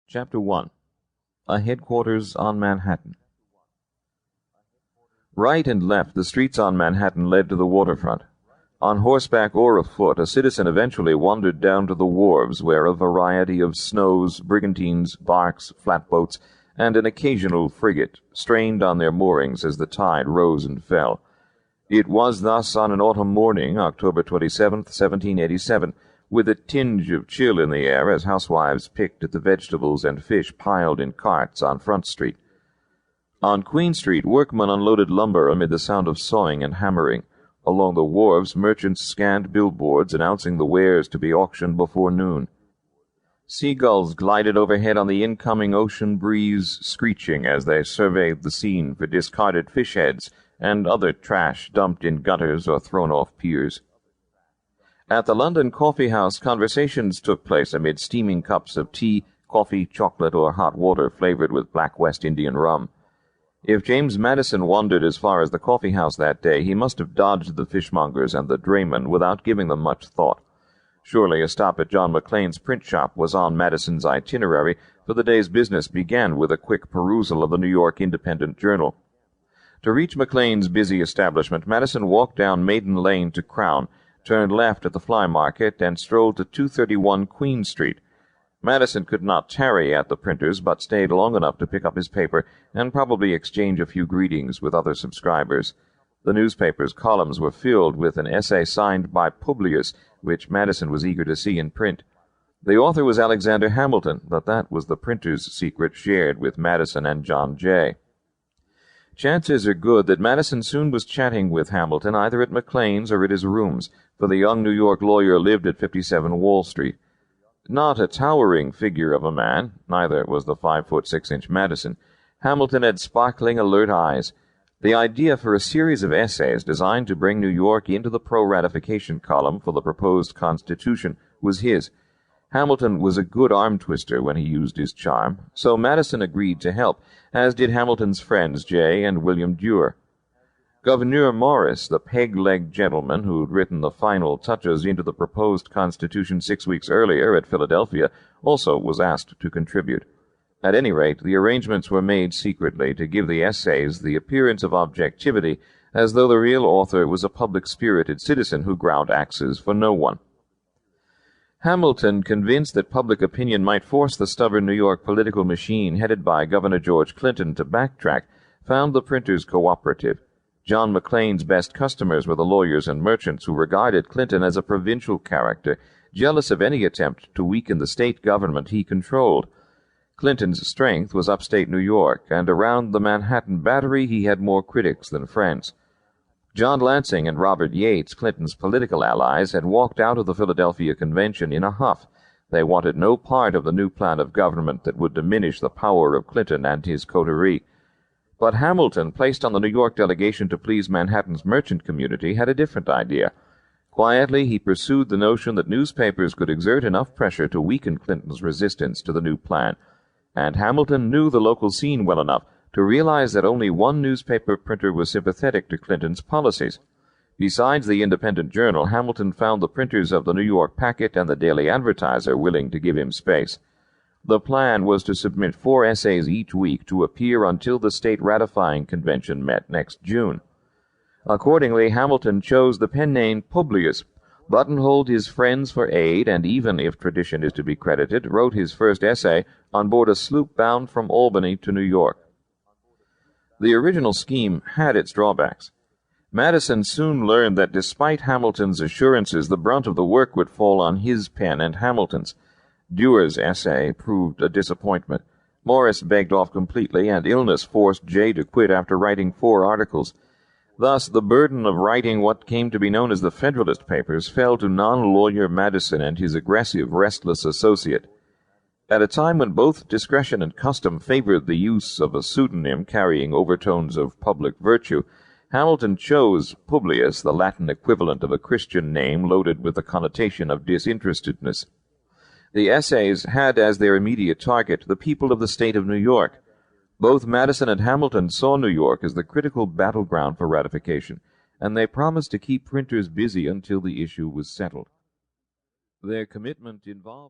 Chapter 1. A Headquarters on Manhattan. Right and left, the streets on Manhattan led to the waterfront. On horseback or afoot, a citizen eventually wandered down to the wharves, where a variety of snows, brigantines, barks, flatboats, and an occasional frigate strained on their moorings as the tide rose and fell. It was thus on an autumn morning, October 27th, 1787, with a tinge of chill in the air as housewives picked at the vegetables and fish piled in carts on Front Street. On Queen Street, workmen unloaded lumber amid the sound of sawing and hammering. Along the wharves, merchants scanned billboards announcing the wares to be auctioned before noon. Seagulls glided overhead on the incoming ocean breeze, screeching as they surveyed the scene for discarded fish heads and other trash dumped in gutters or thrown off piers. At the London coffee house, conversations took place amid steaming cups of tea, coffee, chocolate, or hot water flavored with black West Indian rum. If James Madison wandered as far as the coffee house that day, he must have dodged the fishmongers and the draymen without giving them much thought. Surely a stop at John Maclean's print shop was on Madison's itinerary, for the day's business began with a quick perusal of the New York Independent Journal. To reach Maclean's busy establishment, Madison walked down Maiden Lane to Crown, turned left at the Fly Market, and strolled to 231 Queen Street. Madison could not tarry at the printer's, but stayed long enough to pick up his paper and probably exchange a few greetings with other subscribers. The newspaper's columns were filled with an essay signed by Publius, which Madison was eager to see in print. The author was Alexander Hamilton, but that was the printer's secret shared with Madison and John Jay. Chances are good that Madison soon was chatting with Hamilton either at Maclean's or at his rooms, for the young New York lawyer lived at 57 Wall Street. Not a towering figure of a man, neither was the 5'6" Madison, Hamilton had sparkling, alert eyes. The idea for a series of essays designed to bring New York into the pro-ratification column for the proposed Constitution was his. Hamilton was a good arm-twister when he used his charm, so Madison agreed to help, as did Hamilton's friends Jay and William Duer. Gouverneur Morris, the peg-legged gentleman who'd written the final touches into the proposed Constitution 6 weeks earlier at Philadelphia, also was asked to contribute. At any rate, the arrangements were made secretly to give the essays the appearance of objectivity, as though the real author was a public-spirited citizen who ground axes for no one. Hamilton, convinced that public opinion might force the stubborn New York political machine headed by Governor George Clinton to backtrack, found the printers cooperative. John Maclean's best customers were the lawyers and merchants who regarded Clinton as a provincial character, jealous of any attempt to weaken the state government he controlled. Clinton's strength was upstate New York, and around the Manhattan Battery he had more critics than friends. John Lansing and Robert Yates, Clinton's political allies, had walked out of the Philadelphia Convention in a huff. They wanted no part of the new plan of government that would diminish the power of Clinton and his coterie. But Hamilton, placed on the New York delegation to please Manhattan's merchant community, had a different idea. Quietly, he pursued the notion that newspapers could exert enough pressure to weaken Clinton's resistance to the new plan. And Hamilton knew the local scene well enough to realize that only one newspaper printer was sympathetic to Clinton's policies. Besides the Independent Journal, Hamilton found the printers of the New York Packet and the Daily Advertiser willing to give him space. The plan was to submit 4 essays each week to appear until the state ratifying convention met next June. Accordingly, Hamilton chose the pen name Publius, buttonholed his friends for aid, and even, if tradition is to be credited, wrote his first essay on board a sloop bound from Albany to New York. The original scheme had its drawbacks. Madison soon learned that despite Hamilton's assurances, the brunt of the work would fall on his pen and Hamilton's. Duer's essay proved a disappointment. Morris begged off completely, and illness forced Jay to quit after writing 4 articles. Thus, the burden of writing what came to be known as the Federalist Papers fell to non-lawyer Madison and his aggressive, restless associate. At a time when both discretion and custom favored the use of a pseudonym carrying overtones of public virtue, Hamilton chose Publius, the Latin equivalent of a Christian name loaded with the connotation of disinterestedness. The essays had as their immediate target the people of the state of New York. Both Madison and Hamilton saw New York as the critical battleground for ratification, and they promised to keep printers busy until the issue was settled. Their commitment involved